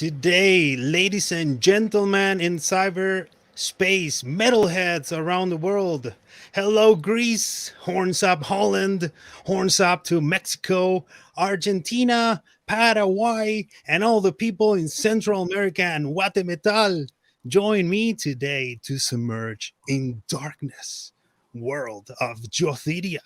Today, ladies and gentlemen in cyberspace, metalheads around the world. Hello, Greece, horns up, Holland, horns up to Mexico, Argentina, Paraguay, and all the people in Central America and Guatemala. Join me today to submerge in darkness world of Yoth Iria.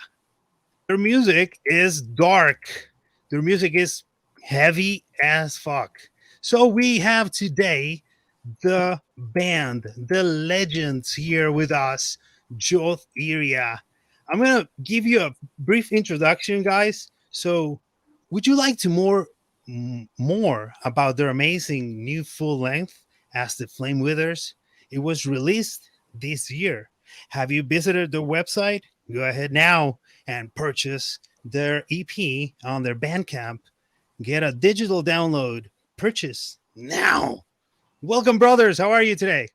Their music is dark. Their music is heavy as fuck. So we have today the band, the legends here with us, Yoth Iria. I'm gonna give you a brief introduction, guys. So, would you like to more about their amazing new full length, As the Flame Withers? It was released this year. Have you visited their website? Go ahead now and purchase their EP on their Bandcamp. Get a digital download. Purchase now. Welcome, brothers. How are you today?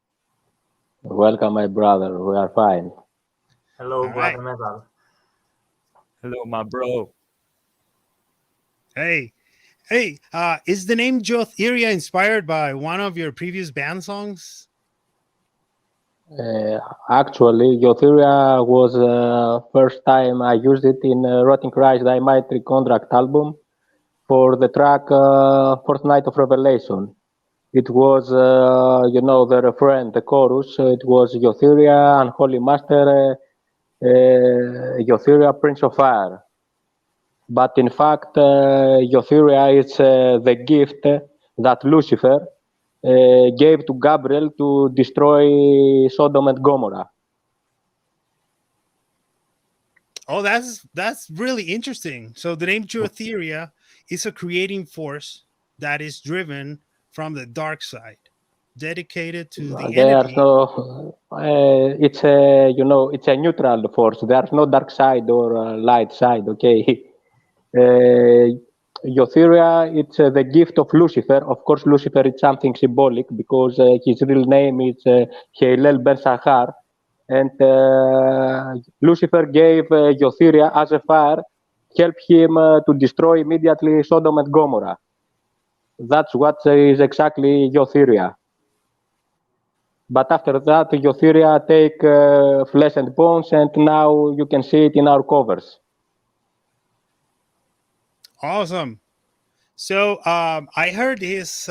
Welcome, my brother. We are fine. Hello, All right. Guatemala. Hello, my bro. Hey, is the name Yoth Iria inspired by one of your previous band songs? Uh, Actually, Yoth Iria was first time I used it in Rotting Christ I Might Contract album for the track Fourth Night of Revelation. It was, the refrain, the chorus. It was Yoth Iria, Unholy Master, Yoth Iria, Prince of Fire. But in fact, Yoth Iria is the gift that Lucifer gave to Gabriel to destroy Sodom and Gomorrah. Oh, that's really interesting. So the name Yoth Iria is a creating force that is driven from the dark side, dedicated to the There's enemy. no, it's a neutral force. There's no dark side or light side. Okay, Yoth Iria, it's the gift of Lucifer. Of course, Lucifer is something symbolic because his real name is Hillel Ben Sahar, and Lucifer gave Yoth Iria as a fire, helped him to destroy immediately Sodom and Gomorrah. That's what is exactly Yoth Iria. But after that, Yoth Iria take flesh and bones, and now you can see it in our covers. Awesome. So I heard his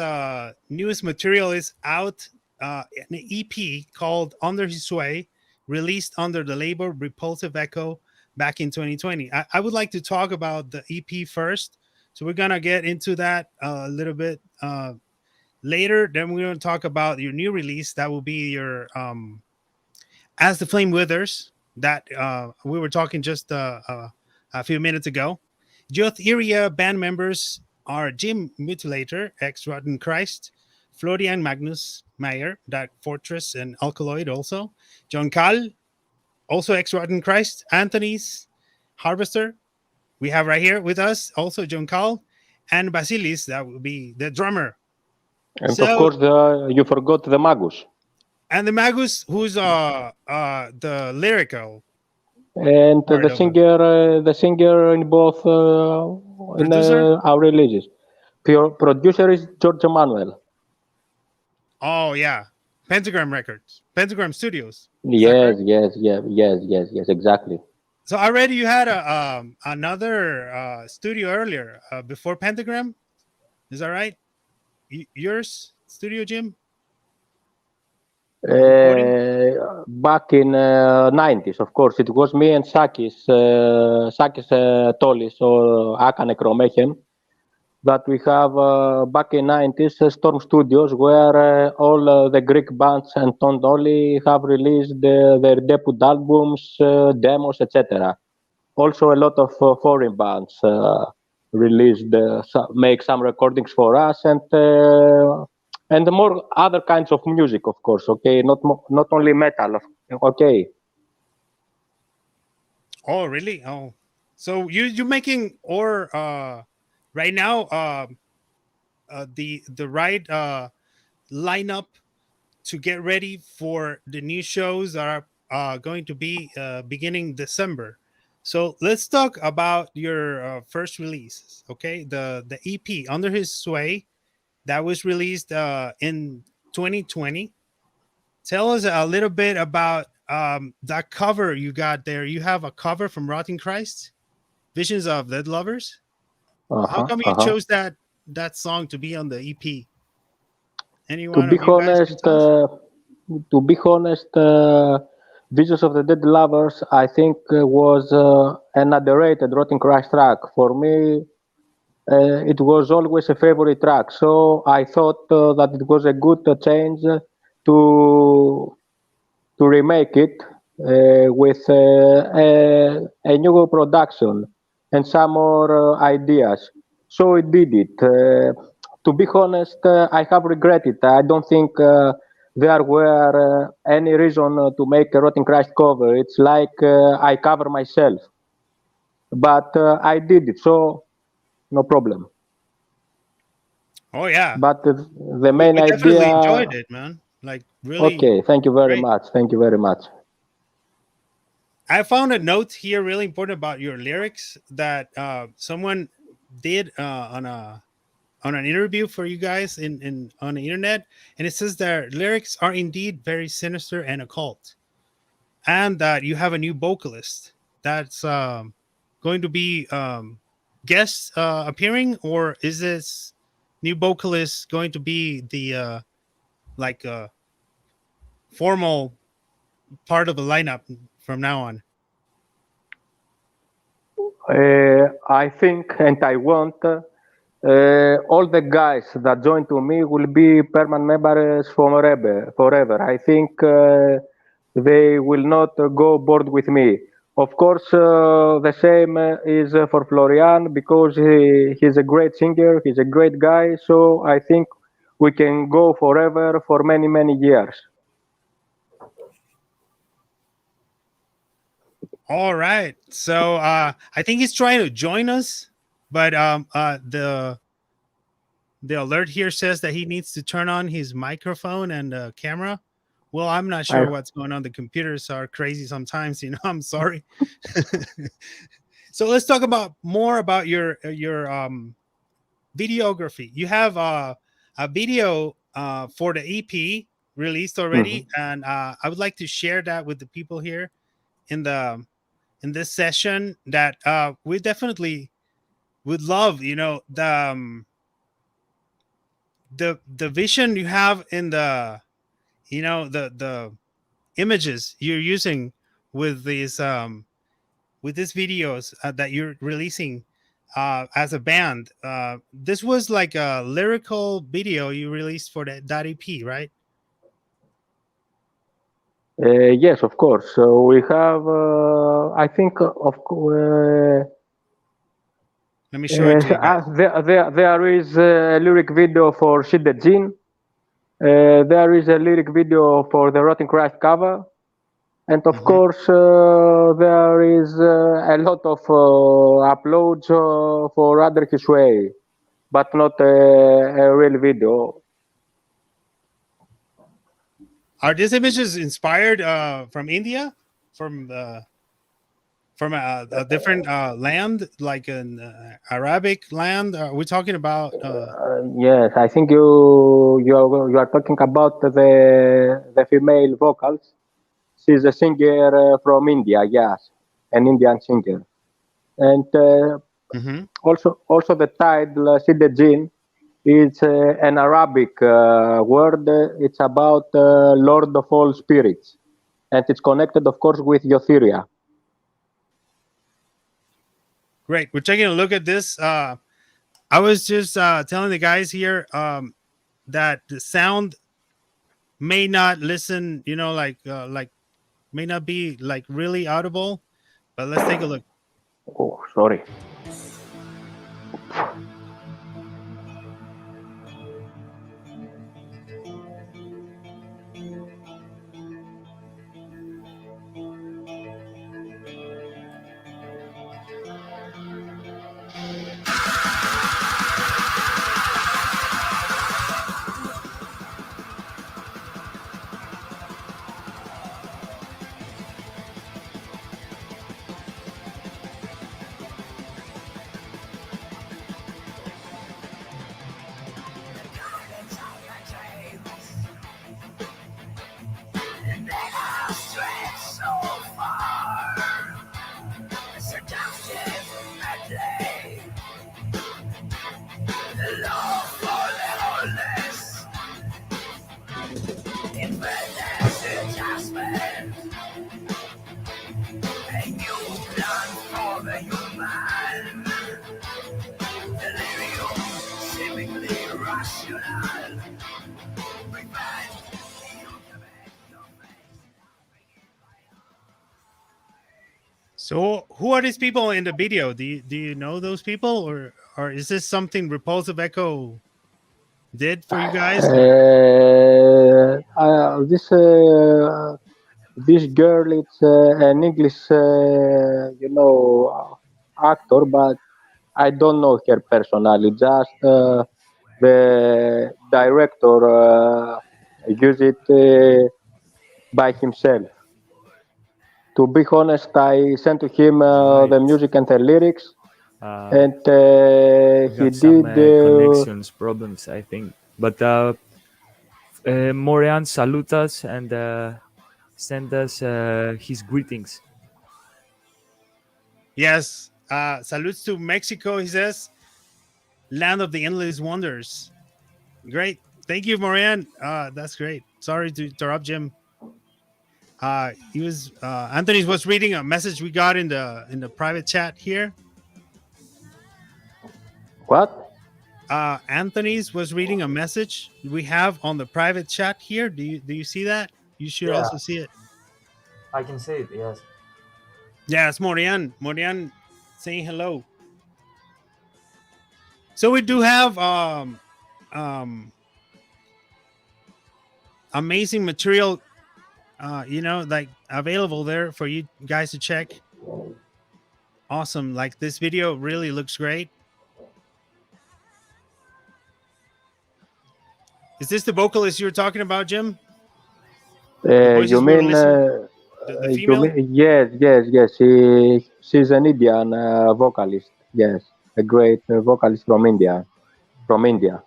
newest material is out, an EP called Under His Sway, released under the label Repulsive Echo back in 2020. I would like to talk about the EP first. So we're going to get into that a little bit later. Then we're going to talk about your new release. That will be your As the Flame Withers, that we were talking just a few minutes ago. Yoth Iria band members are Jim Mutilator, ex Rotten Christ, Florian Magnus Meyer, Dark Fortress and Alkaloid also, John Kahl, also ex Rotten Christ, Anthony's Harvester. We have right here with us also John Kahl, and Basilis, that will be the drummer. And So- of course, you forgot the Magus. And the Magus, who's the lyrical. And Part of the singer in both in Producer? our releases. Producer is George Emanuel. Oh yeah, Pentagram Records, Pentagram Studios. Yes, exactly. So already you had another studio earlier before Pentagram. Is that right? Yours studio, Jim? Back in 90s, of course, it was me and Sakis Tolis or Aka Necromayhem that we have back in 90s Storm Studios where all the Greek bands and not only have released their debut albums, demos, etc. Also, a lot of foreign bands released, make some recordings for us, and more other kinds of music, of course. Okay, not only metal. Okay. Oh, really? Oh, so you're making or right now the right lineup to get ready for the new shows that are going to be beginning December. So let's talk about your first release, okay? The EP Under His Sway that was released in 2020. Tell us a little bit about that cover you got there. You have a cover from Rotting Christ, Visions of Dead Lovers. How Uh-huh, come you uh-huh. chose that song to be on the EP? Any To one be of you guys can honest, tell us? Visions of the Dead Lovers, I think, was an underrated Rotting Christ track. For me, it was always a favorite track. So I thought that it was a good change to to remake it with a new production and some more ideas. So it did it. To be honest, I have regretted. I don't think there were any reason to make a Rotten Christ cover. It's like I cover myself, but I did it, so no problem. Oh yeah, But the we, main we definitely idea. enjoyed it, man. Like really Okay, thank you very great. much. Thank you very much. I found a note here really important about your lyrics that someone did on an interview for you guys in on the internet, and it says their lyrics are indeed very sinister and occult, and that you have a new vocalist that's going to be guest appearing, or is this new vocalist going to be the like formal part of the lineup from now on? I think and I want all the guys that join to me will be permanent members forever. Forever. I think they will not go bored with me. Of course, the same is for Florian because he's a great singer. He's a great guy. So I think we can go forever for many many years. All right. So I think he's trying to join us, but the alert here says that he needs to turn on his microphone and camera. Well, I'm not I sure what's going on. The computers are crazy sometimes, you know. I'm sorry. So let's talk about more about your videography. You have a video for the EP released Mhm. already, and I would like to share that with the people here in the in this session that we definitely would love, you know, the vision you have in the, you know, the images you're using with these videos that you're releasing as a band. This was like a lyrical video you released for that EP, right? Yes, of course. So we have, I think, Let me show it to you guys. there is a lyric video for Shit the Gene. There is a lyric video for the Rotten Christ cover. And of Mhm. course, there is a lot of uploads for Other His Way, but not a real video. Are these images inspired from India, from a different land, like an Arabic land? Are we talking about? Yes, I think you are talking about the female vocals. She's a singer from India, yes, an Indian singer. And Mhm. also the title Sidejin is an Arabic word. It's about Lord of all spirits, and it's connected, of course, with Yoth Iria. Great. We're taking a look at this. I was just telling the guys here that the sound may not listen, you know, like may not be like really audible, but let's take a look. Oh, sorry. So, who are these people in the video? Do you know those people, or is this something Repulsive Echo did for you guys? This girl, it's an English, actor, but I don't know her personally. Just the director used it by himself. To be honest, I sent to him Right. the music and the lyrics, Uh, and we he got some did. connections problems, I think. But Morian salute us and send us his greetings. Yes. Salutes to Mexico. He says, "Land of the endless wonders." Great. Thank you, Marianne. That's great. Sorry to interrupt, Jim. He was Anthony was reading a message we got in the private chat here. What? Anthony's was reading a message we have on the private chat here. Do you see that? You should Yeah, also see it. I can say it. Yes. Yeah, it's Morian. Morian saying hello. So we do have um amazing material like available there for you guys to check. Awesome. Like this video really looks great. Is this the vocalist you were talking about, Jim? The You voices we were mean? listening. The You female? mean? Yes, yes, yes. She's an Indian vocalist. Yes, a great vocalist from India. From India.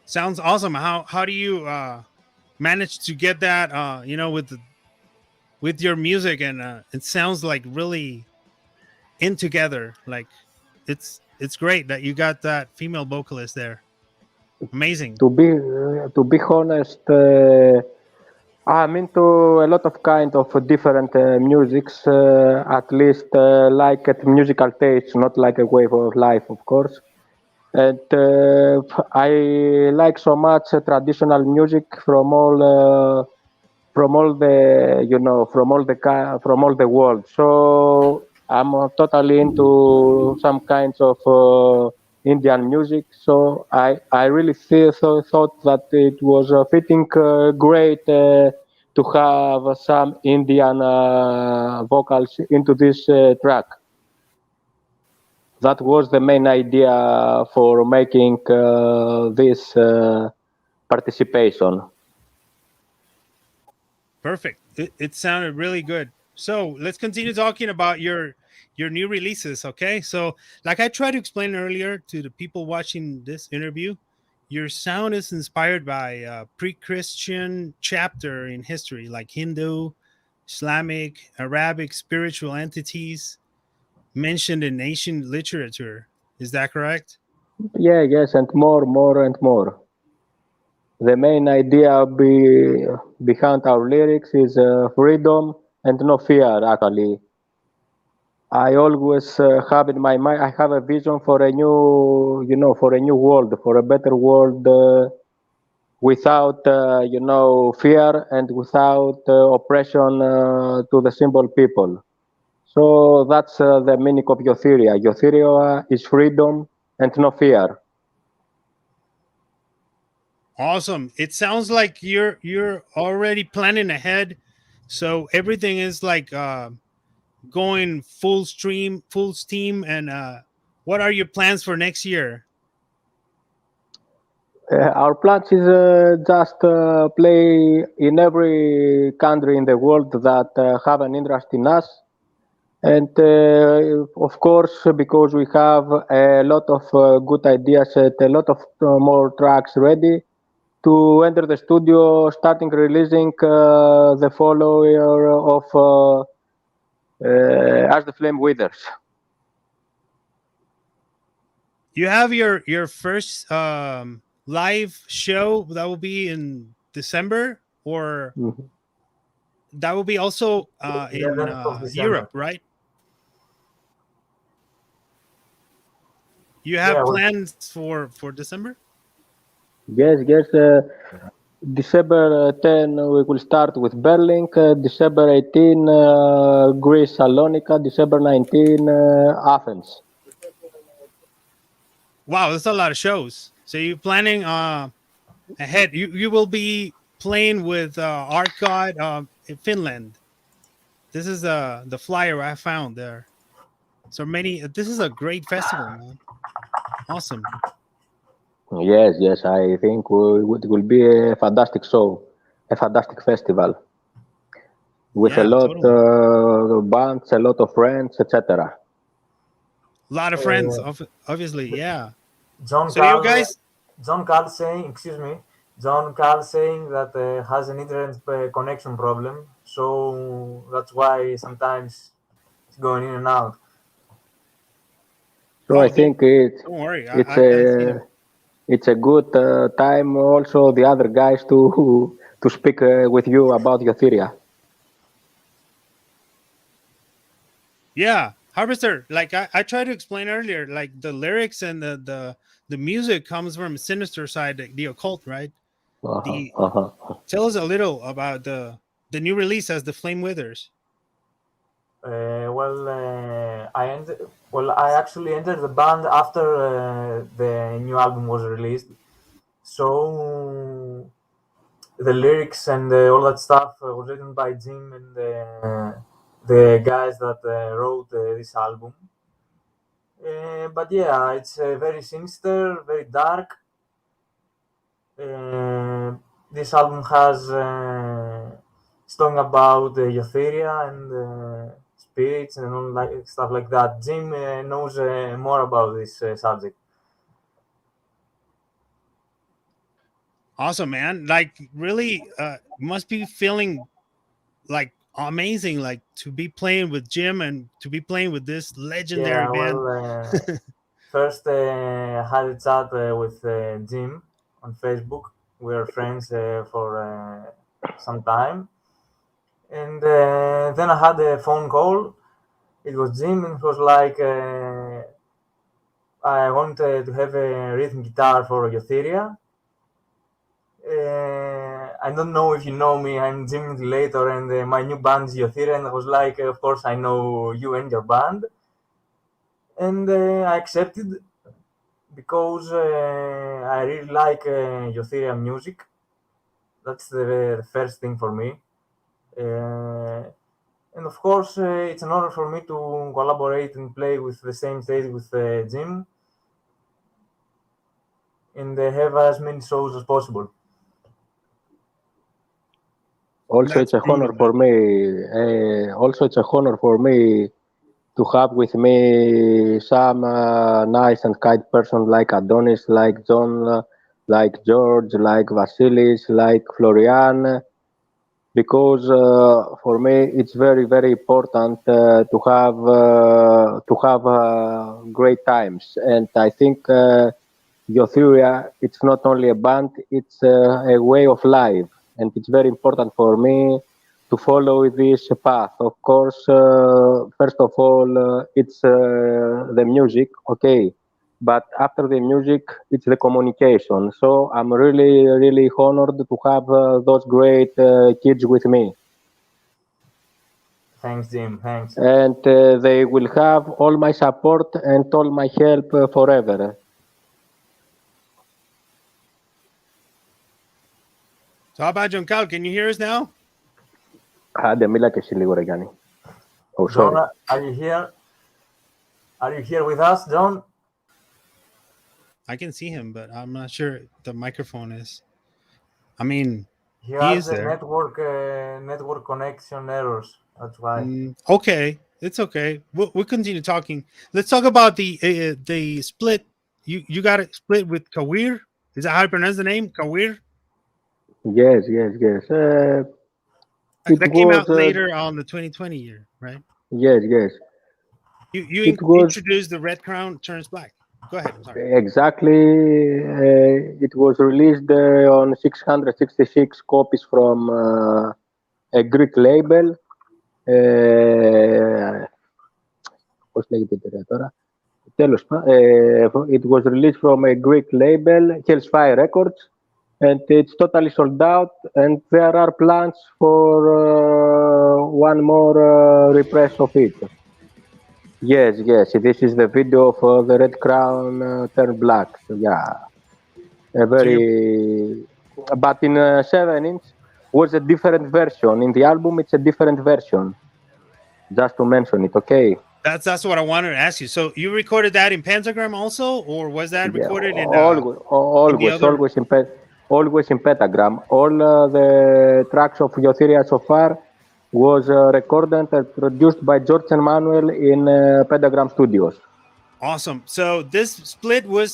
Sounds awesome. How do you manage to get that with your music, and it sounds like really in together. Like it's great that you got that female vocalist there. Amazing. To be honest, I'm into a lot of kind of different musics. At least like at musical taste, not like a way of life, of course. And I like so much traditional music from all the from all the world. So I'm totally into some kinds of Indian music. So I really thought that it was fitting great to have some Indian vocals into this track. That was the main idea for making this participation. Perfect. It sounded really good. So let's continue talking about your new releases. Okay. So like I tried to explain earlier to the people watching this interview, your sound is inspired by a pre-Christian chapter in history, like Hindu, Islamic, Arabic spiritual entities mentioned in ancient literature. Is that correct? Yeah, yes, and more and more. The main idea behind our lyrics is freedom and no fear. Actually, I always have in my mind. I have a vision for a new, for a new world, for a better world without, fear and without oppression to the simple people. So that's the meaning of Yoth Iria. Yoth Iria is freedom and no fear. Awesome. It sounds like you're already planning ahead. So everything is like going full steam. And what are your plans for next year? Our plans is just play in every country in the world that have an interest in us. And of course, because we have a lot of good ideas and a lot of more tracks ready to enter the studio, starting releasing the follower of As the Flame Withers. You have your first live show that will be in December, or Mhm. that will be also in 11th of December. Europe, right? You have Yeah, well, plans for December? Yes, yes. December 10, we will start with Berlin. December 18, Greece, Salonika. December 19, Athens. Wow, that's a lot of shows. So you're planning ahead. You will be playing with Art God in Finland. This is the flyer I found there. So many. This is a great festival, man. Awesome. Yes, yes. I think it will be a fantastic show, a fantastic festival with a Yeah, lot totally. bands, a lot of friends, etc. A lot of friends, obviously. Yeah. John So you Carl, guys, John Carl saying, excuse me, John Carl saying that has an internet connection problem, so that's why sometimes it's going in and out. So I think don't worry. it's I see him. it's a good time also the other guys to speak with you about Yoth Iria. Yeah, Harvester. Like I tried to explain earlier, like the lyrics and the music comes from sinister side, the occult, right? Uh-huh, The uh-huh. Tell us a little about the new release as the Flame Withers. I actually entered the band after the new album was released, so the lyrics and all that stuff was written by Jim and the guys that wrote this album. But yeah, it's very sinister, very dark. This album has song about Yoth Iria and spirits and all like stuff like that. Jim knows more about this subject. Awesome, man. Like really must be feeling like amazing, like to be playing with Jim and to be playing with this legendary Yeah, band. first I had a chat with Jim on Facebook. We were friends for some time. And then I had a phone call. It was Jim, and he was like, I want to have a rhythm guitar for Yoth Iria. I don't know if you know me. I'm Jim Later, and my new band is Yoth Iria. And I was like, of course, I know you and your band. And I accepted because I really like Yoth Iria music. That's the first thing for me. And of course, it's an honor for me to collaborate and play with the same stage with Jim and have as many shows as possible. Also, That's it's a honor brutal, for man. me. Also, it's a honor for me to have with me some nice and kind person like Adonis, like John, like George, like Vasilis, like Florian, because for me it's very very important to have great times, and I think Yoth Iria, it's not only a band, it's a way of life, and it's very important for me to follow this path. Of course, first of all, it's the music, okay, but after the music, it's the communication. So I'm really, really honored to have those great kids with me. Thanks, Jim. Thanks. And they will have all my support and all my help forever. So how about John Cal? Can you hear us now? Άντε, μίλα και εσύ λίγο, ρε Γιάννη. Oh, John, sorry. are you here? Are you here with us, John? I can see him, but I'm not sure the microphone is. I mean, He he has is there. network connection errors. That's why. Okay, it's okay. We'll continue talking. Let's talk about the split. You got it split with Kawir. Is that how you pronounce the name? Kawir? Yes, yes, yes. It That came was, out later on the 2020 year, right? yes, yes. You It was introduced the Red Crown Turns Black. Go ahead. I'm sorry. exactly, it was released on 666 copies from a Greek label. Πώς λέγεται η εταιρεία τώρα? Τέλος πάντων, it was released from a Greek label, Hellfire Records, and it's totally sold out. And there are plans for one more repress of it. Yes, yes. This is the video of the Red Crown turned black. Yeah, a very. But in 7-inch was a different version. In the album, it's a different version. Just to mention it, okay? That's what I wanted to ask you. So you recorded that in Pentagram also, or was that recorded in always in Pentagram. All the tracks of Yoth Iria so far was recorded and produced by George and Manuel in Pentagram Studios. Awesome. So this split was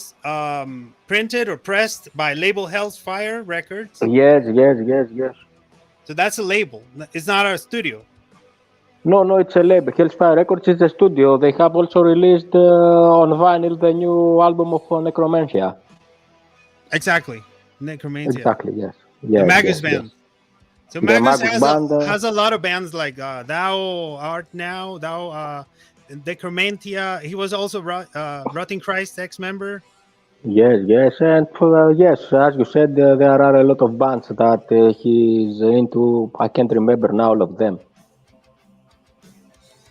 printed or pressed by label Hellfire Records? Yes. So that's a label. It's not a studio. No, it's a label. Hellfire Records is a studio. They have also released on vinyl the new album of Necromantia. Exactly. Necromantia. Exactly, yes. The Magus band. Yes. So Magus has a lot of bands like Thou Art Now, Necromantia. He was also Rotting Christ ex-member. Yes. And yes, as you said, there are a lot of bands that he's into. I can't remember now all of them.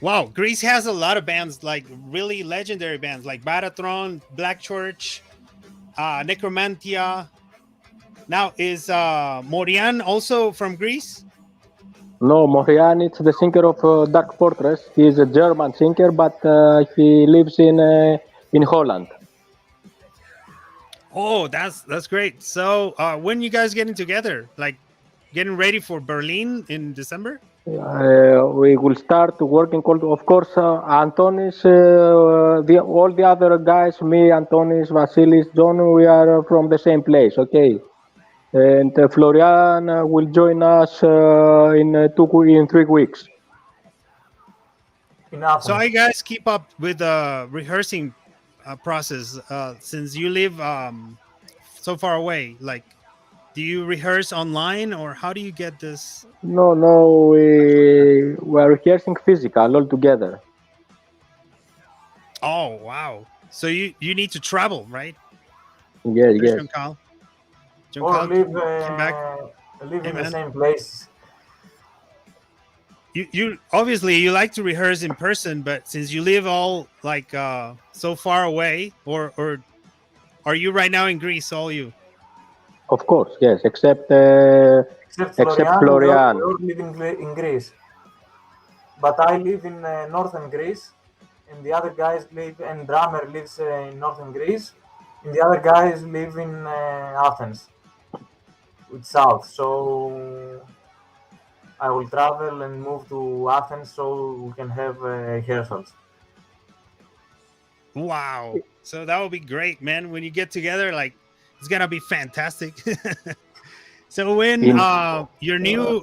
Wow, Greece has a lot of bands, like really legendary bands, like Baratron, Black Church, Necromantia. Now, is Morian also from Greece? No, Morian is the singer of Dark Fortress. He is a German singer, but he lives in Holland. Oh, that's great. So, when you guys getting together? Like, getting ready for Berlin in December? We will start working. Of course, Antonis, all the other guys, me, Antonis, Vasilis, John, we are from the same place, okay? And Florian will join us in 3 weeks. So how you guys keep up with the rehearsing process since you live so far away? Like, do you rehearse online, or how do you get this? No, we are rehearsing physical all together. Oh, wow. So you need to travel, right? Yes. Or live in the same place. You obviously you like to rehearse in person, but since you live all like so far away, or are you right now in Greece, all you? Of course, yes, except Florian. We all live in Greece. But I live in northern Greece, and the other guys and drummer lives in northern Greece, and the other guys live in Athens, with south. So I will travel and move to Athens so we can have rehearsals. Wow. So that would be great, man. When you get together, like, it's gonna be fantastic. So when your new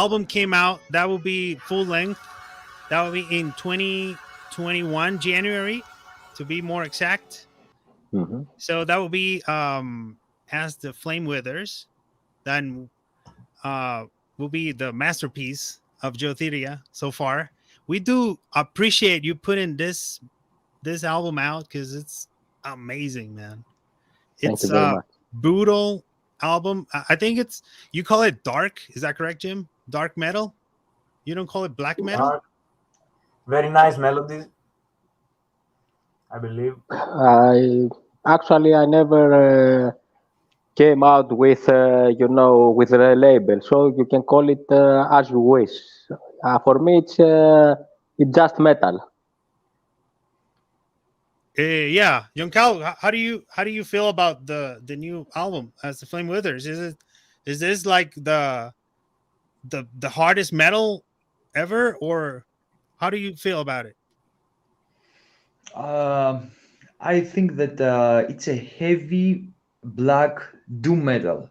album came out, that will be full length. That will be in 2021 January, to be more exact. Mm-hmm. So that will be As the Flame Withers. Then will be the masterpiece of Yoth Iria so far. We do appreciate you putting this album out because it's amazing, man. It's a brutal album. I think you call it dark. Is that correct, Jim? Dark metal? You don't call it black metal? Dark. Very nice melodies, I believe. I never came out with with a label, so you can call it as you wish. For me, it's just metal. Yeah, Yonkal, how do you feel about the new album As the Flame Withers? Is this like the hardest metal ever, or how do you feel about it? I think that it's a heavy black doom metal.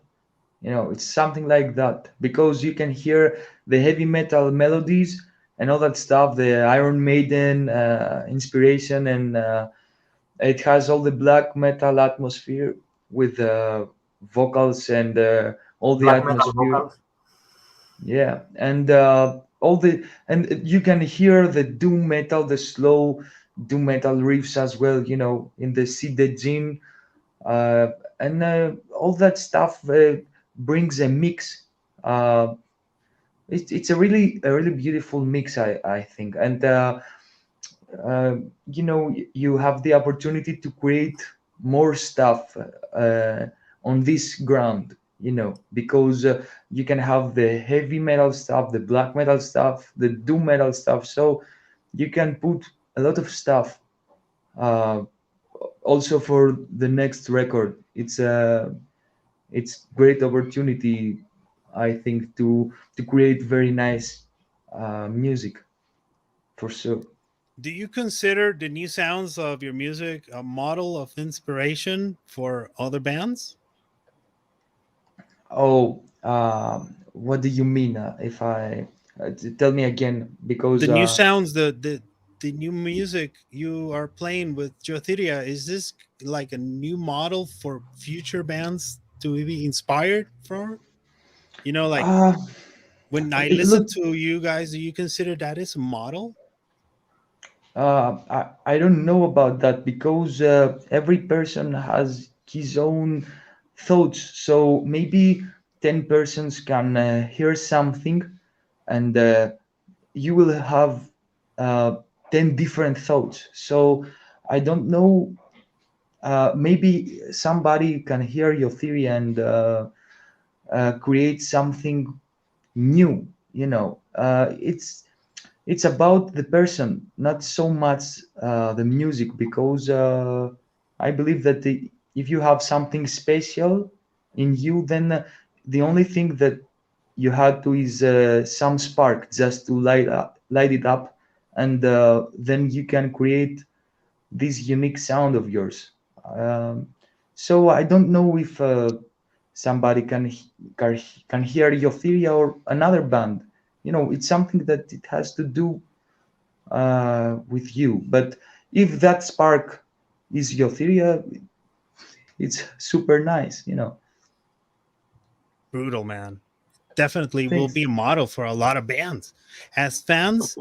It's something like that, because you can hear the heavy metal melodies and all that stuff, the Iron Maiden inspiration, and it has all the black metal atmosphere with vocals and all the black atmosphere. Yeah, and you can hear the doom metal, the slow doom metal riffs as well. In the seeded gene, uh, and all that stuff brings a mix. It's a really beautiful mix, I think, and uh, you have the opportunity to create more stuff on this ground, because you can have the heavy metal stuff, the black metal stuff, the doom metal stuff, so you can put a lot of stuff uh, also for the next record. It's great opportunity, I think, to create very nice music, for sure. Do you consider the new sounds of your music a model of inspiration for other bands? Oh, what do you mean? If I tell me again, The because new sounds, the new music you are playing with Yoth Iria, is this like a new model for future bands to be inspired from? Like uh, when I listen look, to you guys, do you consider that as a model? I don't know about that, because every person has his own thoughts. So maybe 10 persons can hear something, and you will have uh, 10 different thoughts. So I don't know. Maybe somebody can hear your theory and create something new. It's about the person, not so much the music, because I believe that if you have something special in you, then the only thing that you had to is some spark, just to light it up, and then you can create this unique sound of yours. Um, so I don't know if somebody can hear Euphoria or another band. It's something that it has to do with you. But if that spark is Euphoria, it's super nice. Brutal, man. Definitely will Thanks. be a model for a lot of bands. As fans,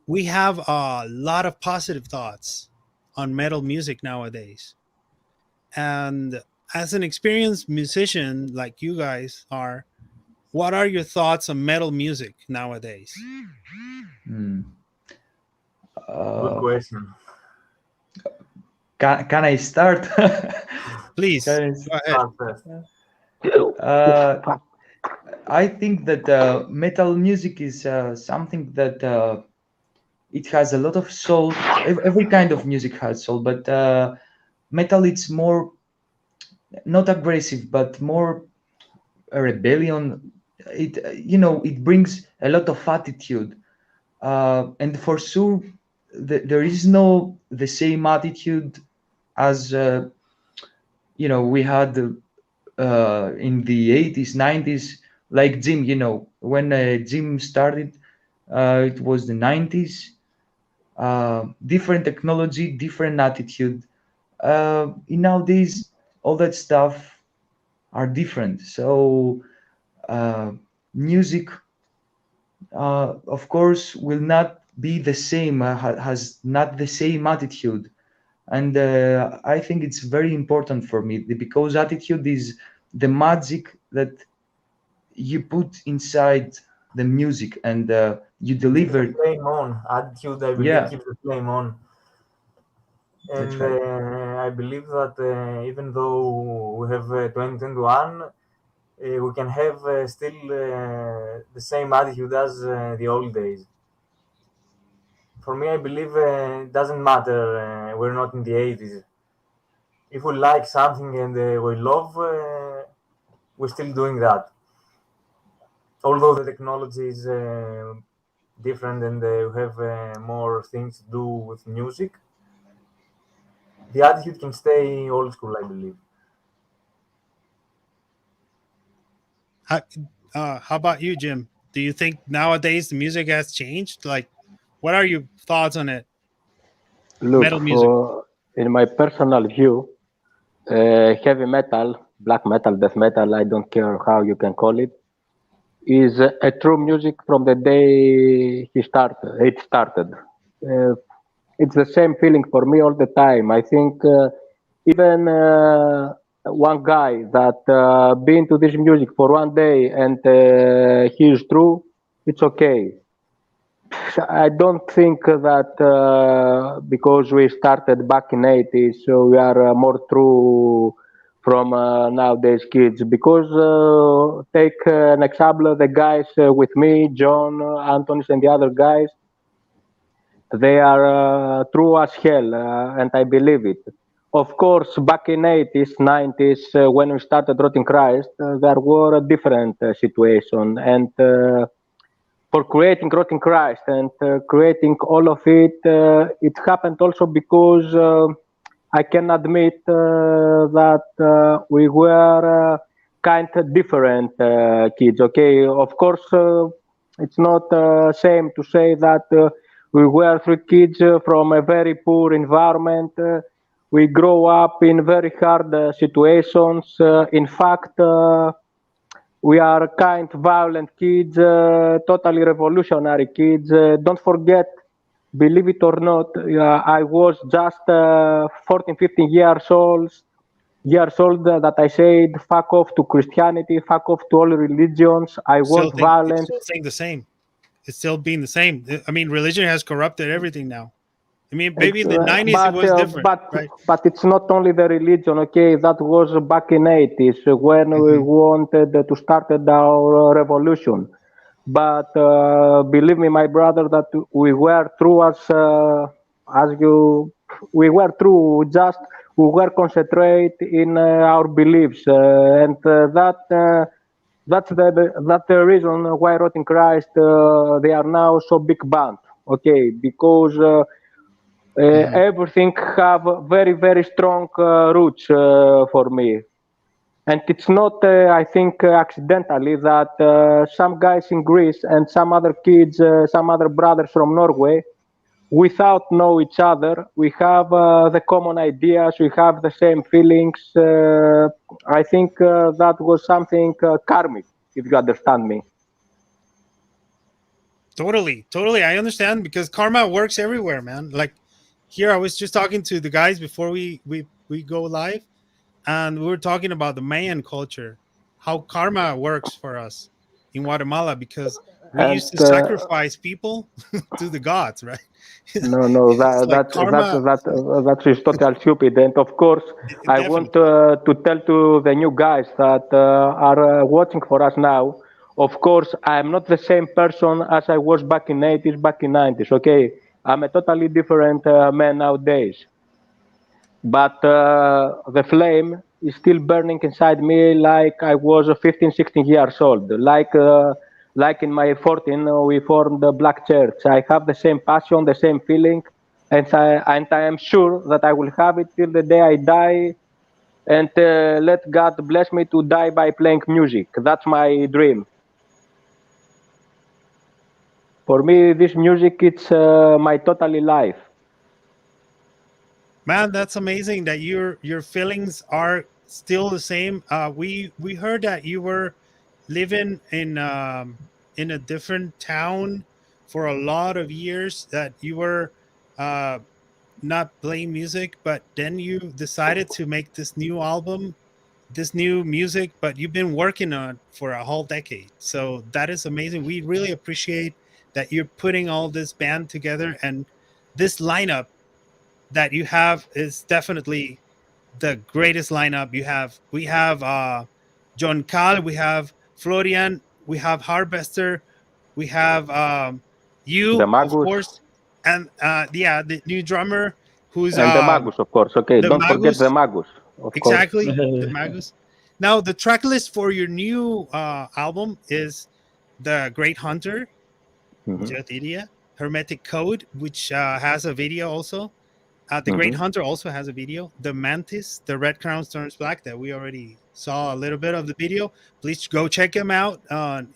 we have a lot of positive thoughts on metal music nowadays. And as an experienced musician like you guys are, what are your thoughts on metal music nowadays? Hmm. Good Uh, question. can I start? Please Can go ahead. Start first. uh, I think that metal music is something that it has a lot of soul. Every kind of music has soul, but metal, it's more not aggressive, but more a rebellion. It brings a lot of attitude, and for sure, there is no the same attitude as we had in the 80s, 90s, like Jim. When Jim started, it was the 90s. Different technology, different attitude. In nowadays, all that stuff are different. So uh, music, of course, will not be the same. Has not the same attitude, and I think it's very important for me, because attitude is the magic that you put inside the music, and you Keeps the deliver. flame on. Attitude, I believe, Yeah, keeps the flame on. that's And right. I believe that even though we have 2021, we can have still the same attitude as the old days. For me, I believe it doesn't matter. We're not in the 80s. If we like something and we love, we're still doing that. Although the technology is different and we have more things to do with music, the attitude can stay old school, I believe. How, how about you, Jim? Do you think nowadays the music has changed? Like, what are your thoughts on it? Look, Metal music. in my personal view, heavy metal, black metal, death metal, I don't care how you can call it, is a true music from the day it started. Uh, it's the same feeling for me all the time. I think even one guy that been to this music for one day and he is true, it's okay. I don't think that because we started back in 80s, so we are more true from nowadays kids. Because take an example, the guys with me, John, Antonis, and the other guys, they are true as hell, and I believe it. Of course, back in 80s, 90s, when we started Rotting Christ, there were a different situation, and for creating Rotting Christ and creating all of it, it happened also because I can admit that we were kind of different kids. Okay, of course, it's not same to say that we were three kids from a very poor environment. We grow up in very hard situations. In fact, we are kind violent kids, totally revolutionary kids. Don't forget, believe it or not, I was just 14, 15 years old that I said, fuck off to Christianity, fuck off to all religions. I want It's violence. still saying the same. It's still being the same. I mean, religion has corrupted everything now. I mean, maybe in the 90s it was different, right? But it's not only the religion, okay? That was back in 80s when we wanted to start our revolution. But believe me, my brother, that we were through as you, we were through. Just we were concentrate in our beliefs, and that's the reason why Rotting Christ they are now so big band. Okay, because. Everything have very very strong roots for me, and it's not I think accidentally that some guys in Greece and some other kids, some other brothers from Norway, without know each other, we have the common ideas, we have the same feelings. I think that was something karmic, if you understand me. Totally. I understand because karma works everywhere, man. Like here, I was just talking to the guys before we go live, and we were talking about the Mayan culture, how karma works for us in Guatemala because we And used to sacrifice people to the gods, right? no, It's like karma, that is totally stupid. And of course, I want definitely. to tell to the new guys that are watching for us now. Of course, I am not the same person as I was back in 80s, back in 90s. Okay, I'm a totally different man nowadays. But the flame is still burning inside me like I was 15, 16 years old. Like in my 14, we formed the Black Church. I have the same passion, the same feeling, and I am sure that I will have it till the day I die. And let God bless me to die by playing music. That's my dream. For me, this music, it's my totally life. Man, that's amazing that your feelings are still the same. We heard that you were living in a different town for a lot of years. That you were uh, not playing music, but then you decided to make this new album, this new music. But you've been working on it for a whole decade. So that is amazing. We really appreciate that you're putting all this band together and this lineup that you have is definitely the greatest lineup you have. We have John Cal, we have Florian, we have Harvester, we have The you, of Magus course, and yeah, the new drummer who's and the Magus, of course. Okay, the don't forget the Magus, Magus, of course. exactly, the Magus. Now the track list for your new album is the Great Hunter, Mhm. Yoth Iria, Hermetic Code, which has a video also. The Great Mhm. Hunter also has a video. The Mantis, the Red Crown Turns Black, that we already saw a little bit of the video. Please go check him out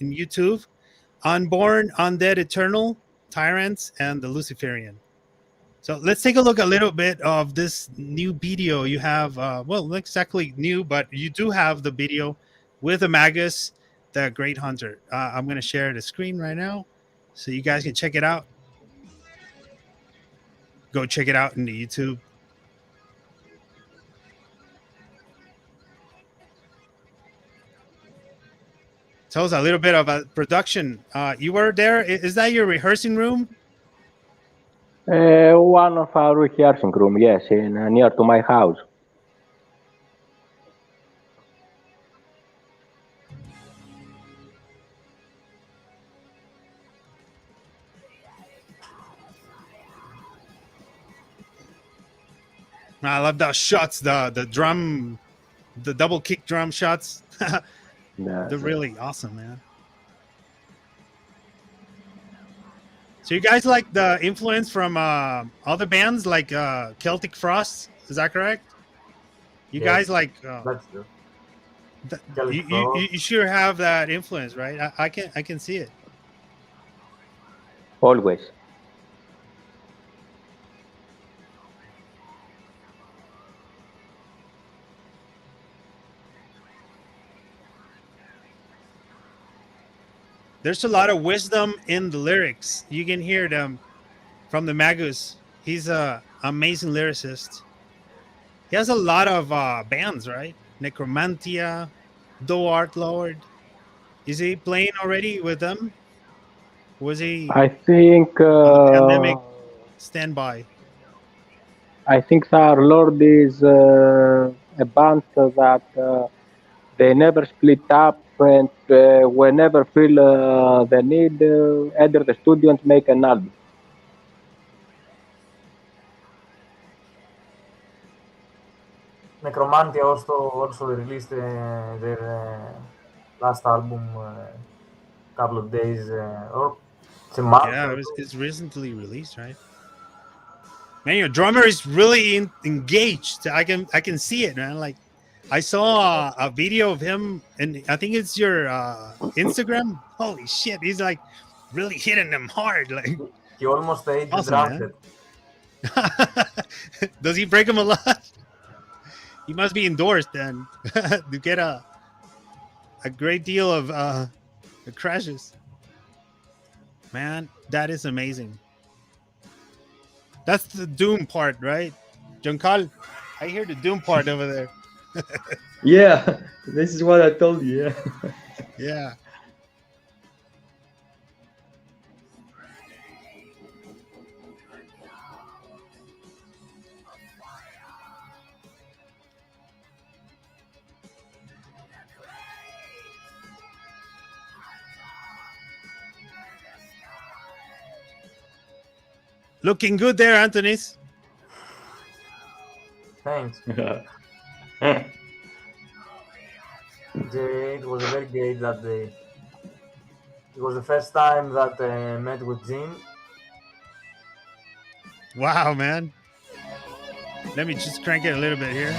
in YouTube. Unborn, Undead, Eternal, Tyrants, and the Luciferian. So let's take a look a little bit of this new video you have. Well, not exactly new, but you do have the video with the Magus, The Great Hunter. I'm going to share the screen right now so you guys can check it out. Go check it out in the YouTube. Tell us a little bit about production. You were there. Is that your rehearsing room? One of our rehearsing room, yes, in near to my house. I love those shots. The drum, the double kick drum shots. Yeah. They're really awesome, man. So you guys like the influence from other bands like Celtic Frost? Is that correct? You Yes, guys like that's true. you, Celtic you Frost. you sure have that influence, right? I can see it. Always. There's a lot of wisdom in the lyrics. You can hear them from the Magus. He's a amazing lyricist. He has a lot of bands, right? Necromantia, Do Art Lord. Is he playing already with them? Was he I think on the pandemic standby? I think our Lord is a band that they never split up, and whenever feel the need, enter the studio and make an album. Necromantia also released their last album couple of days or it's a month Yeah, ago. it's recently released, right? Man, your drummer is really engaged. I can see it, man. Like I saw a video of him, and I think it's your Instagram. Holy shit, he's like really hitting them hard. Like He almost ate the awesome, drum man. set. Does he break him a lot? He must be endorsed then to get a great deal of crashes. Man, that is amazing. That's the doom part, right? Juncal, I hear the doom part over there. Yeah, this is what I told you. Yeah. Yeah. Looking good there, Antonis. Thanks. It was a very great that day. It was the first time that I met with Jim. Wow, man. Let me just crank it a little bit here.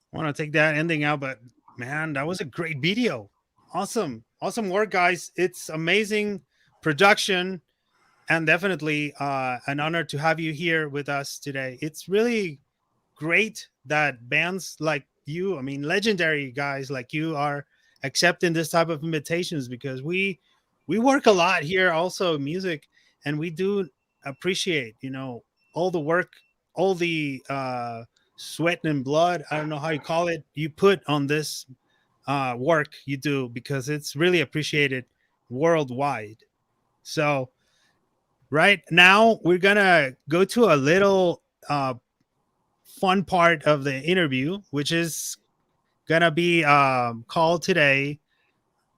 I want to take that ending out, but man, that was a great video. Awesome work, guys. It's amazing production, and definitely an honor to have you here with us today. It's really great that bands like you, I mean legendary guys like you, are accepting this type of invitations, because we work a lot here also in music, and we do appreciate, all the work, all the sweat and blood, I don't know how you call it, you put on this work you do, because it's really appreciated worldwide. So Right now, we're gonna go to a little fun part of the interview, which is gonna be called today.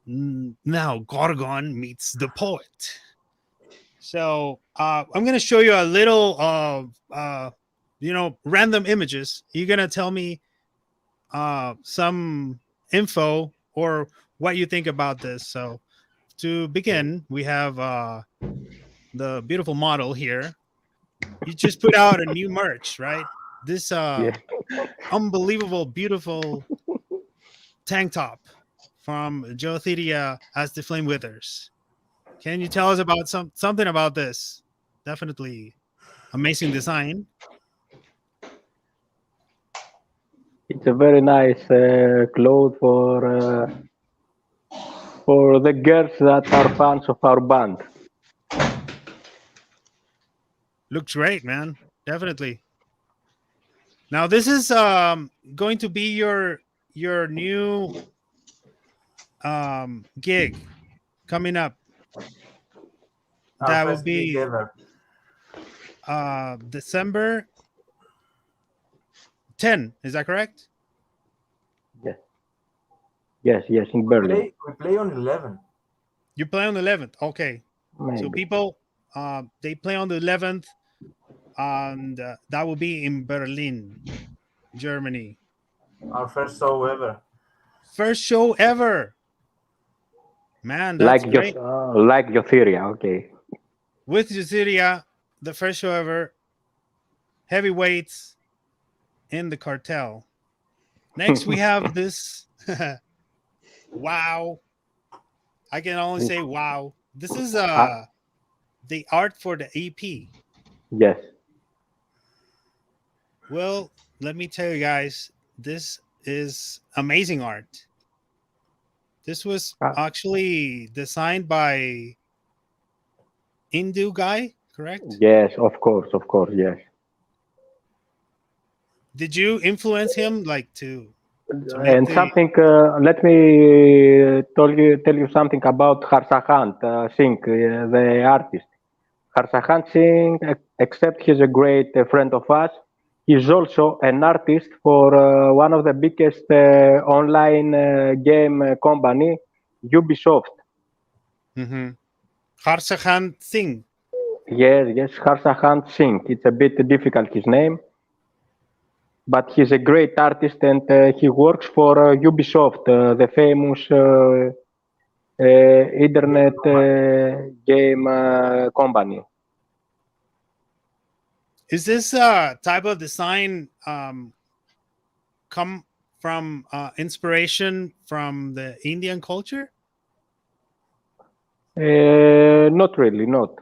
Now, Gorgon meets the poet. So I'm gonna show you a little random images. You're gonna tell me some info or what you think about this. So to begin, we have the beautiful model here. You just put out a new merch, right? This Yes. unbelievable, beautiful tank top from Yoth Iria as the Flame Withers. Can you tell us about something about this? Definitely amazing design. It's a very nice cloth for the girls that are fans of our band. Looks great, man. Definitely. Now this is going to be your new gig coming up. Our That will first gig be ever. December 10. Is that correct? Yes, in Berlin. We play on 11. You play on the 11th. Okay. Maybe. So people, they play on the 11th, and that will be in Berlin, Germany. Our first show ever. First show ever. Man, that's great. Like Yoth Iria, okay. With Yoth Iria, the first show ever. Heavyweights in the cartel. Next, we have this. Wow. I can only say wow. This is the art for the EP. Yes. Well, let me tell you guys, this is amazing art. This was actually designed by Hindu guy, correct? Yes, of course, yes. Did you influence him like to And something, let me tell you something about Harsahant Singh, the artist. Harsahant Singh, except he's a great friend of us, he's also an artist for one of the biggest online game company, Ubisoft. Mm-hmm. Harsahant Singh. Yes, Harsahant Singh. It's a bit difficult, his name. But he's a great artist, and he works for Ubisoft, the famous internet game company. Is this type of design come from inspiration from the Indian culture? Not really, not.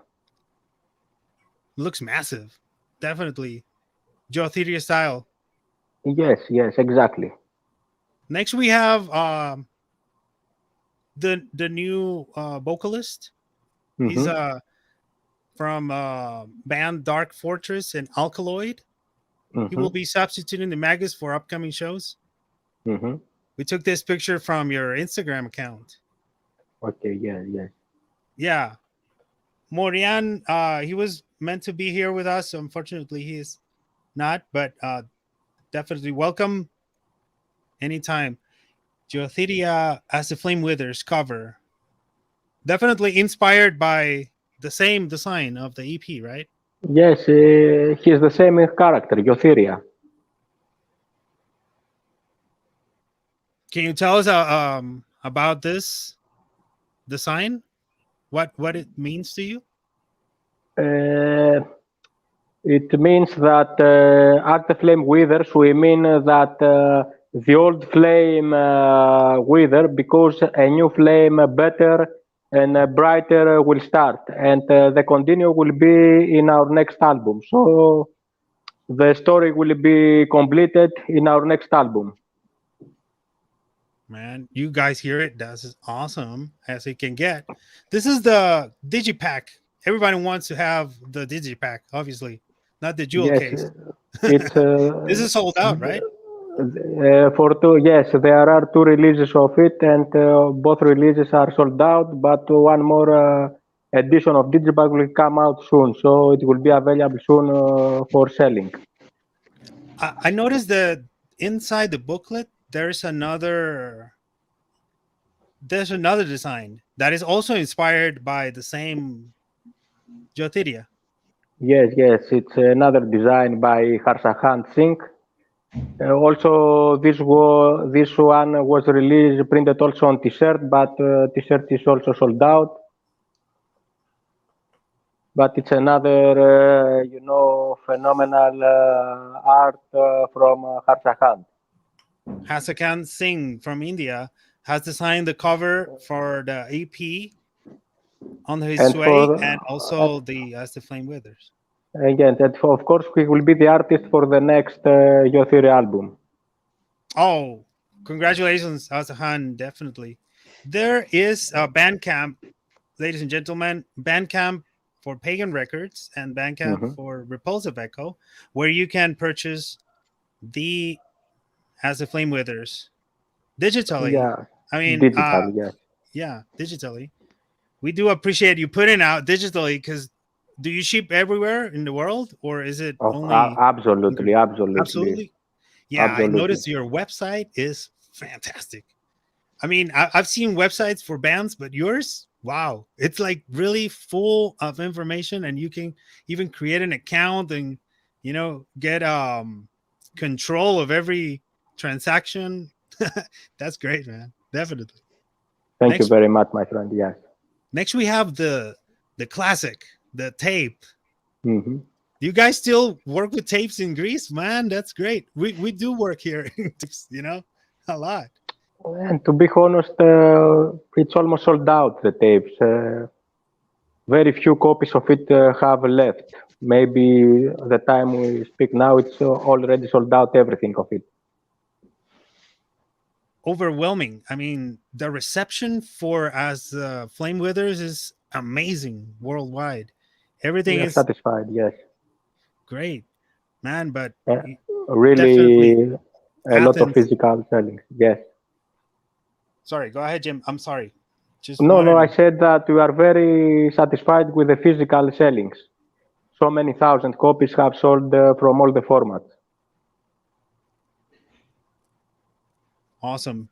Looks massive. Definitely. Yoth Iria style. Yes, exactly. Next, we have the new vocalist. Mm-hmm. He's from band Dark Fortress and Alkaloid. Mm-hmm. He will be substituting the Magus for upcoming shows. Mm-hmm. We took this picture from your Instagram account. Okay, yes. Yeah. Morian, he was meant to be here with us. Unfortunately, he is not, but definitely welcome anytime. Yoth Iria as the Flame Withers cover. Definitely inspired by the same design of the EP, right? Yes, he's the same character, Yoth Iria. Can you tell us about this design? What it means to you? It means that at the flame withers, we mean that the old flame wither because a new flame better and brighter will start, and the continue will be in our next album. So the story will be completed in our next album. Man, you guys hear it? That's as awesome as it can get. This is the Digipack. Everybody wants to have the Digipack, obviously, not the jewel case. It's This is sold out, right? For two, yes, there are two releases of it, and both releases are sold out. But one more edition of Digipack will come out soon, so it will be available soon for selling. I noticed that inside the booklet there's another design that is also inspired by the same Yoth Iria. Yes, it's another design by Harsahan Singh. Also, this one was released, printed also on T-shirt, but T-shirt is also sold out. But it's another, phenomenal art from Harsahan. Hasakan Singh from India has designed the cover for the EP on his And sway for and also the As the Flame Withers. again, and of course, he will be the artist for the next Yoth Iria album. Oh, congratulations, Hasakan, definitely. There is a BANDCAMP, ladies and gentlemen, BANDCAMP for Pagan Records and BANDCAMP for Repulsive Echo, where you can purchase the As the Flame Withers digitally. Yeah, I mean, digital, yes. yeah, digitally. We do appreciate you putting out digitally, because do you ship everywhere in the world, or is it only Absolutely. absolutely? Yeah, I Absolutely. noticed your website is fantastic. I mean, I've seen websites for bands, but yours, wow, it's like really full of information, and you can even create an account and get control of every transaction. That's great, man. Definitely. Thank you very much, my friend. Yes. Next, we have the classic, the tape. Mm-hmm. You guys still work with tapes in Greece, man? That's great. We do work here, a lot. And to be honest, it's almost sold out, the tapes. Very few copies of it have left. Maybe the time we speak now, it's already sold out, everything of it. Overwhelming. I mean, the reception for As Flame Withers is amazing worldwide. Everything is satisfied, yes. Great, man. But really a lot of physical selling, yes. Sorry, go ahead, Jim. I'm sorry. No, I said that we are very satisfied with the physical sellings. So many thousand copies have sold from all the formats. Awesome.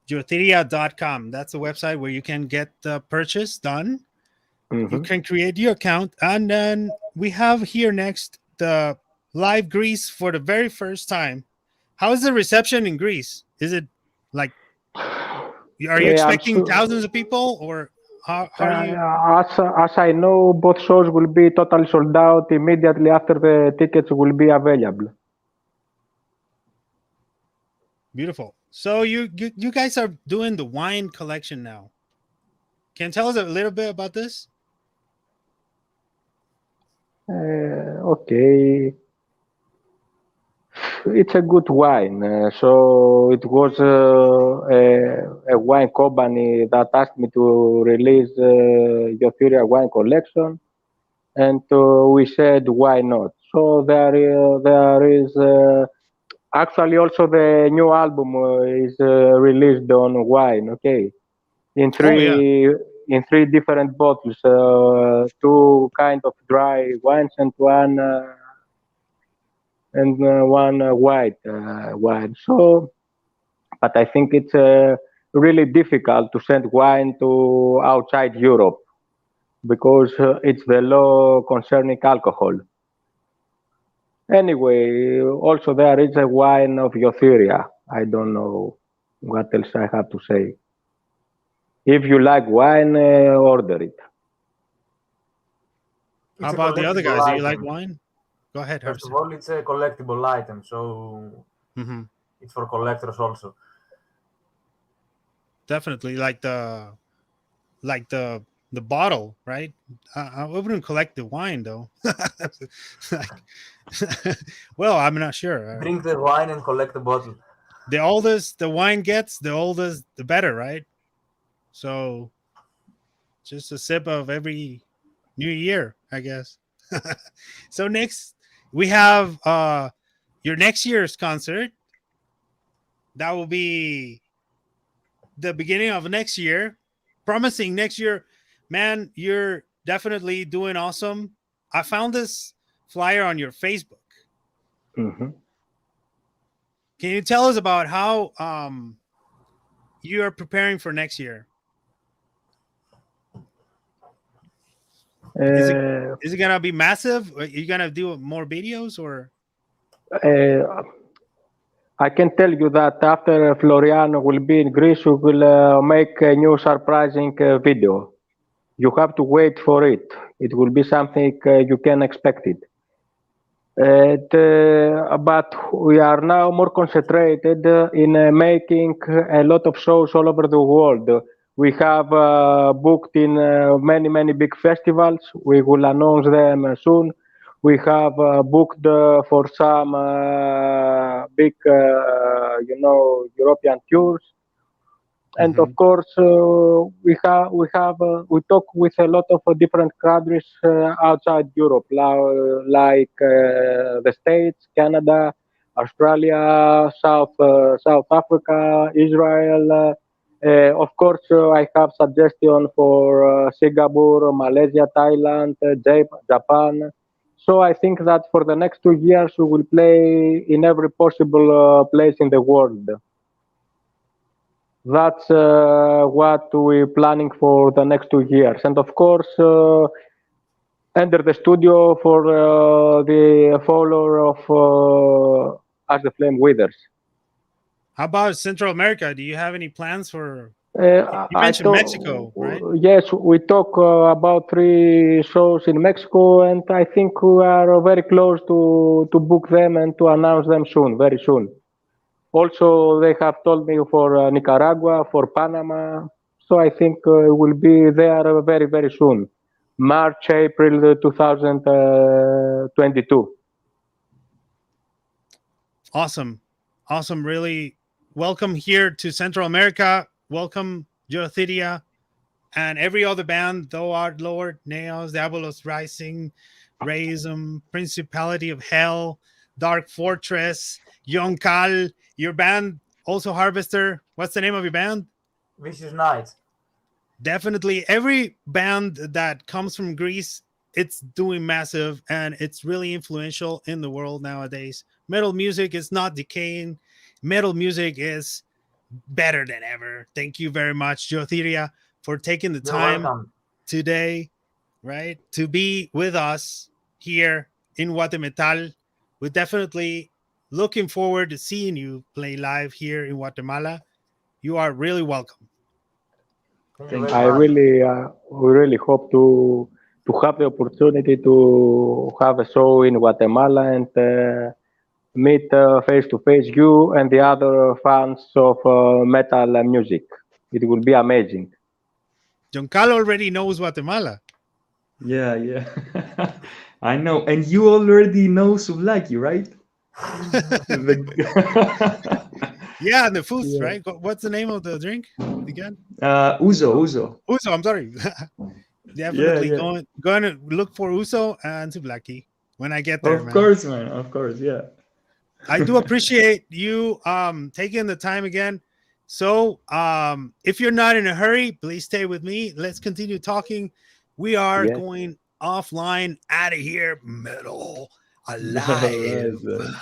Yothiria.com. That's the website where you can get the purchase done. You can create your account. And then we have here next the live Greece for the very first time. How is the reception in Greece? Is it like, are you expecting thousands of people, or how are you? As I know, both shows will be totally sold out immediately after the tickets will be available. Beautiful. So you guys are doing the wine collection now. Can you tell us a little bit about this? Okay. It's a good wine. So it was a wine company that asked me to release Yoth Iria wine collection, and we said, why not? So there is actually also the new album is released on wine. Okay, in three different bottles, two kind of dry wines and one white wine. So, but I think it's really difficult to send wine to outside Europe because it's the law concerning alcohol. Anyway, also there is a wine of Yoth Iria. I don't know what else I have to say. If you like wine, order it. How about the other guys? Do you like wine? Go ahead. First of all, it's a collectible item, so it's for collectors also. Definitely, like the bottle, right? I wouldn't collect the wine though. Well, I'm not sure. Drink the wine and collect the bottle. The oldest the wine gets, the oldest the better, right? So just a sip of every new year, I guess. So next we have your next year's concert. That will be the beginning of next year. Promising next year, man. You're definitely doing awesome. I found this flyer on your Facebook. Mhm. Can you tell us about how you are preparing for next year? Is it Uh, is it gonna be massive? Are you gonna do more videos or? uh, I can tell you that after Florian will be in Greece, we will make a new surprising video. You have to wait for it. It will be something you can expect it. But we are now more concentrated in making a lot of shows all over the world. We have booked in many big festivals. We will announce them soon. We have booked for some big, European tours. And of Mhm. course, we talk with a lot of different countries outside Europe, like the States, Canada, Australia, South Africa, Israel. Of course, I have suggestion for Singapore, Malaysia, Thailand, Japan. So I think that for the next 2 years, we will play in every possible place in the world. That's what we're planning for the next 2 years. And of course, enter the studio for the follower of As the Flame Withers. How about Central America? Do you have any plans for? You I mentioned thought, Mexico, right? yes, we talk about 3 shows in Mexico, and I think we are very close to book them and to announce them soon, very soon. Also, they have told me for Nicaragua, for Panama. So I think it will be there very soon. March, April 2022. Awesome. Really welcome here to Central America. Welcome, Yoth Iria, and every other band, Thou Art Lord, Naos, Diabolos Rising, Raism, Principality of Hell, Dark Fortress, Young Kal, your band, also Harvester. What's the name of your band? Vicious Night. Definitely every band that comes from Greece, it's doing massive and it's really influential in the world nowadays. Metal music is not decaying. Metal music is better than ever. Thank you very much, Yoth Iria, for taking the You're time welcome. today, right, to be with us here in Guatemala. We're definitely looking forward to seeing you play live here in Guatemala. You are really welcome. Thank you Thank very I you. much. really hope to have the opportunity to have a show in Guatemala and meet face to face you and the other fans of metal music. It will be amazing. Giancarlo already knows Guatemala. Yeah. I know. And you already know Sublaki, right? The- Yeah, and the foods, yeah. right? What's the name of the drink again? Uzo. Uso. I'm sorry. Yeah, Definitely yeah. going to look for Uso and Sublaki when I get there, Of man. course, man. Of course, yeah. I do appreciate you taking the time again. So if you're not in a hurry, please stay with me. Let's continue talking. We are Yes. going offline out of here. Metal All right, alive. man.